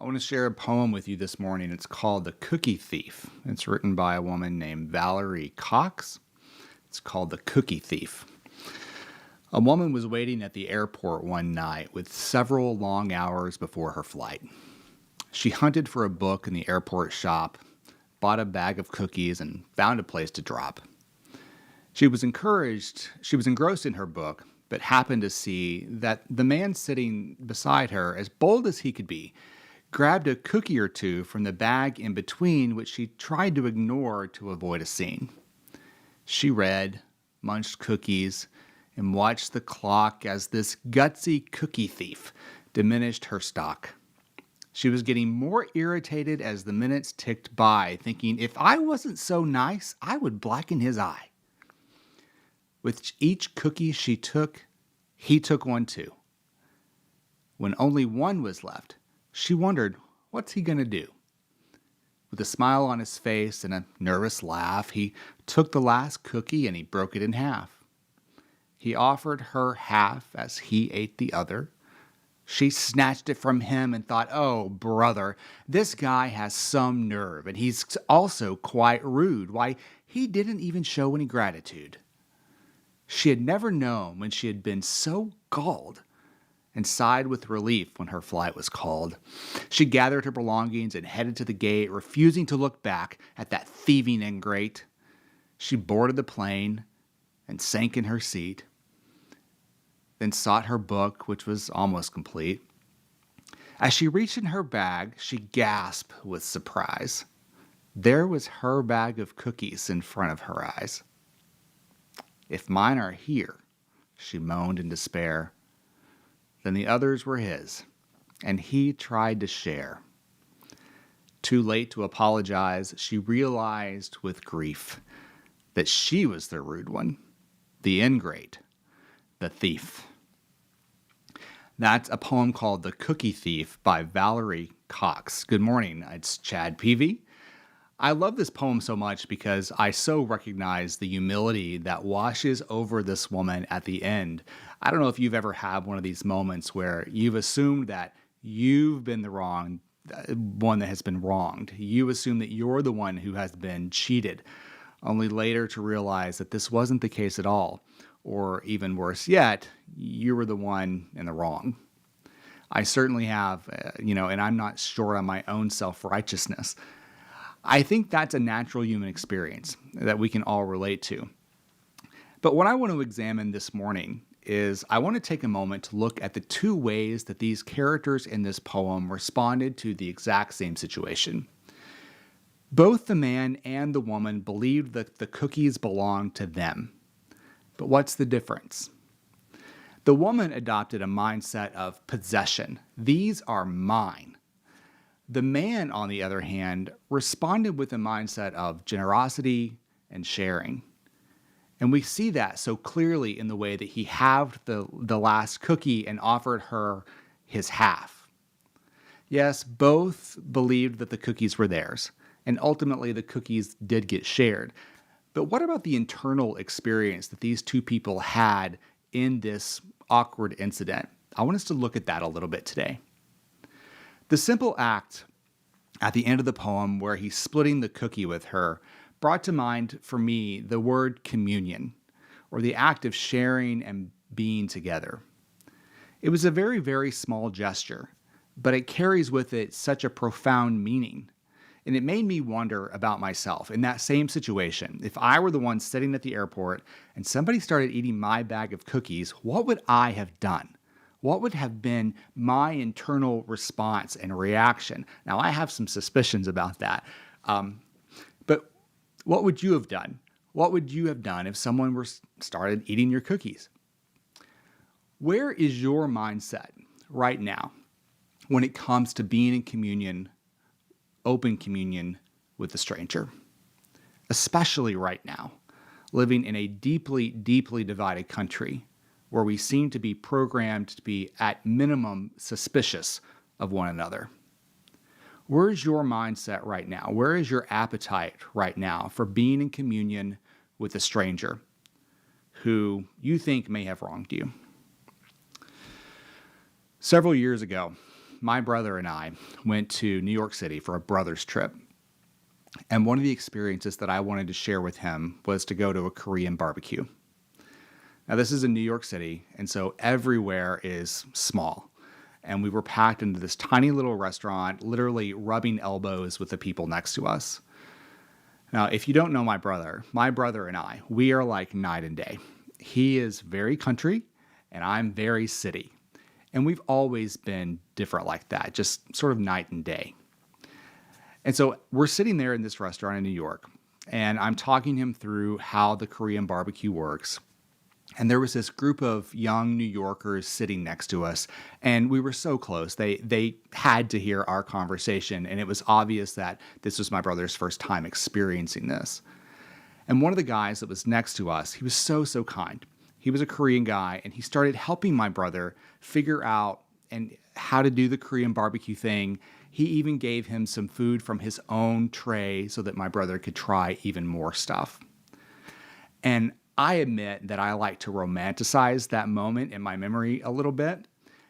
I want to share a poem with you this morning. It's called The Cookie Thief. It's written by a woman named Valerie Cox. It's called The Cookie Thief. A woman was waiting at the airport one night with several long hours before her flight. She hunted for a book in the airport shop, bought a bag of cookies, and found a place to drop. She was engrossed in her book, but happened to see that the man sitting beside her, as bold as he could be, grabbed a cookie or two from the bag in between, which she tried to ignore to avoid a scene. She read, munched cookies, and watched the clock as this gutsy cookie thief diminished her stock. She was getting more irritated as the minutes ticked by, thinking, if I wasn't so nice, I would blacken his eye. With each cookie she took, he took one too. When only one was left, she wondered, what's he going to do? With a smile on his face and a nervous laugh, he took the last cookie and he broke it in half. He offered her half as he ate the other. She snatched it from him and thought, oh, brother, this guy has some nerve, and he's also quite rude. Why, he didn't even show any gratitude. She had never known when she had been so galled, and sighed with relief when her flight was called. She gathered her belongings and headed to the gate, refusing to look back at that thieving ingrate. She boarded the plane and sank in her seat, then sought her book, which was almost complete. As she reached in her bag, she gasped with surprise. There was her bag of cookies in front of her eyes. If mine are here, she moaned in despair, then the others were his, and he tried to share. Too late to apologize, she realized with grief that she was the rude one, the ingrate, the thief. That's a poem called The Cookie Thief by Valerie Cox. Good morning, it's Chad Peavy. I love this poem so much because I so recognize the humility that washes over this woman at the end. I don't know if you've ever had one of these moments where you've assumed that you've been the one that has been wronged. You assume that you're the one who has been cheated, only later to realize that this wasn't the case at all. Or even worse yet, you were the one in the wrong. I certainly have, and I'm not short on my own self-righteousness. I think that's a natural human experience that we can all relate to. But what I want to examine this morning is I want to take a moment to look at the two ways that these characters in this poem responded to the exact same situation. Both the man and the woman believed that the cookies belonged to them. But what's the difference? The woman adopted a mindset of possession. These are mine. The man, on the other hand, responded with a mindset of generosity and sharing. And we see that so clearly in the way that he halved the last cookie and offered her his half. Yes, both believed that the cookies were theirs, and ultimately the cookies did get shared. But what about the internal experience that these two people had in this awkward incident? I want us to look at that a little bit today. The simple act at the end of the poem where he's splitting the cookie with her brought to mind for me the word communion, or the act of sharing and being together. It was a very, very small gesture, but it carries with it such a profound meaning. And it made me wonder about myself in that same situation. If I were the one sitting at the airport and somebody started eating my bag of cookies, what would I have done? What would have been my internal response and reaction? Now, I have some suspicions about that. But what would you have done? What would you have done if someone started eating your cookies? Where is your mindset right now when it comes to being in communion, open communion with a stranger? Especially right now, living in a deeply, deeply divided country where we seem to be programmed to be at minimum suspicious of one another. Where is your mindset right now? Where is your appetite right now for being in communion with a stranger who you think may have wronged you? Several years ago, my brother and I went to New York City for a brother's trip. And one of the experiences that I wanted to share with him was to go to a Korean barbecue. Now, this is in New York City, and so everywhere is small. And we were packed into this tiny little restaurant, literally rubbing elbows with the people next to us. Now, if you don't know my brother and I, we are like night and day. He is very country, and I'm very city. And we've always been different like that, just sort of night and day. And so we're sitting there in this restaurant in New York, and I'm talking him through how the Korean barbecue works. And there was this group of young New Yorkers sitting next to us, and we were so close. They had to hear our conversation, and it was obvious that this was my brother's first time experiencing this. And one of the guys that was next to us, he was so kind. He was a Korean guy, and he started helping my brother figure out and how to do the Korean barbecue thing. He even gave him some food from his own tray so that my brother could try even more stuff. And I admit that I like to romanticize that moment in my memory a little bit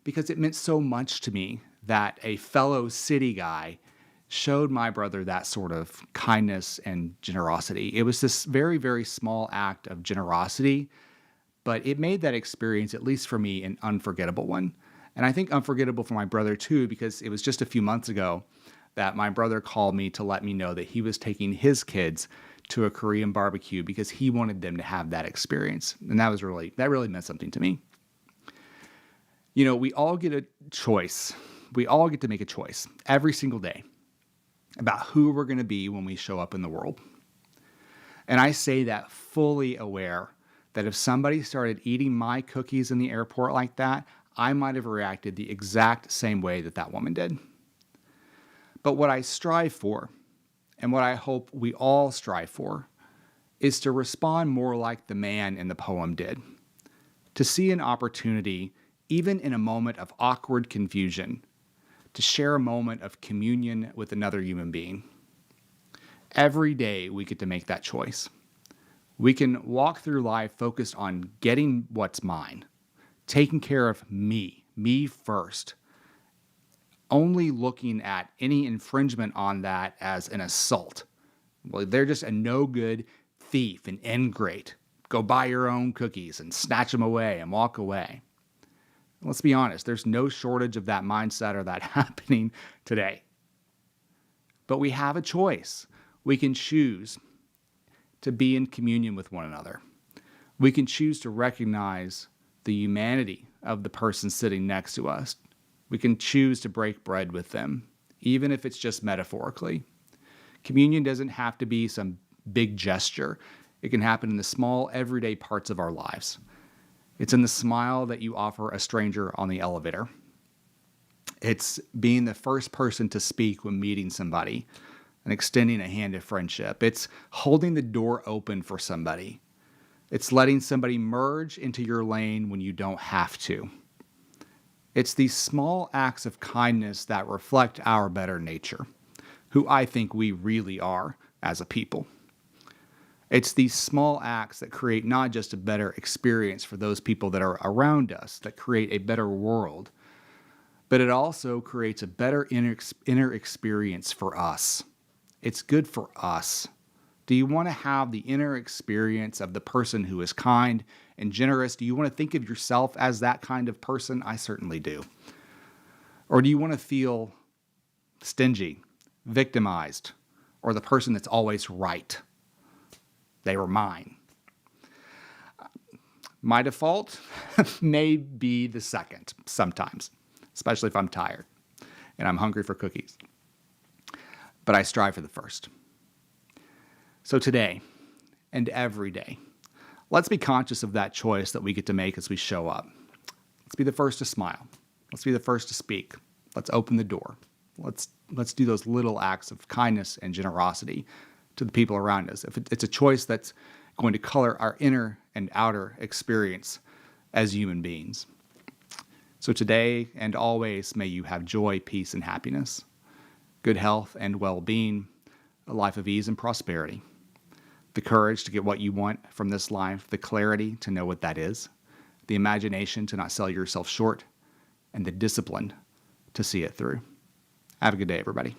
because it meant so much to me that a fellow city guy showed my brother that sort of kindness and generosity. It was this very, very small act of generosity, but it made that experience, at least for me, an unforgettable one. And I think unforgettable for my brother too, because it was just a few months ago that my brother called me to let me know that he was taking his kids to a Korean barbecue because he wanted them to have that experience. And that really meant something to me. You know, we all get a choice. We all get to make a choice every single day about who we're going to be when we show up in the world. And I say that fully aware that if somebody started eating my cookies in the airport like that, I might have reacted the exact same way that that woman did. But what I strive for, and what I hope we all strive for, is to respond more like the man in the poem did. To see an opportunity, even in a moment of awkward confusion, to share a moment of communion with another human being. Every day we get to make that choice. We can walk through life focused on getting what's mine, taking care of me first, only looking at any infringement on that as an assault. Well, they're just a no good thief, an ingrate. Go buy your own cookies and snatch them away and walk away. Let's be honest, there's no shortage of that mindset or that happening today. But we have a choice. We can choose to be in communion with one another. We can choose to recognize the humanity of the person sitting next to us. We can choose to break bread with them, even if it's just metaphorically. Communion doesn't have to be some big gesture. It can happen in the small, everyday parts of our lives. It's in the smile that you offer a stranger on the elevator. It's being the first person to speak when meeting somebody and extending a hand of friendship. It's holding the door open for somebody. It's letting somebody merge into your lane when you don't have to. It's these small acts of kindness that reflect our better nature, who I think we really are as a people. It's these small acts that create not just a better experience for those people that are around us, that create a better world, but it also creates a better inner experience for us. It's good for us. Do you want to have the inner experience of the person who is kind and generous? Do you want to think of yourself as that kind of person? I certainly do. Or do you want to feel stingy, victimized, or the person that's always right? They were mine. My default may be the second sometimes, especially if I'm tired and I'm hungry for cookies. But I strive for the first. So today and every day, let's be conscious of that choice that we get to make as we show up. Let's be the first to smile. Let's be the first to speak. Let's open the door. Let's do those little acts of kindness and generosity to the people around us. If it's a choice that's going to color our inner and outer experience as human beings. So today and always, may you have joy, peace, and happiness, good health and well-being, a life of ease and prosperity, the courage to get what you want from this life, the clarity to know what that is, the imagination to not sell yourself short, and the discipline to see it through. Have a good day, everybody.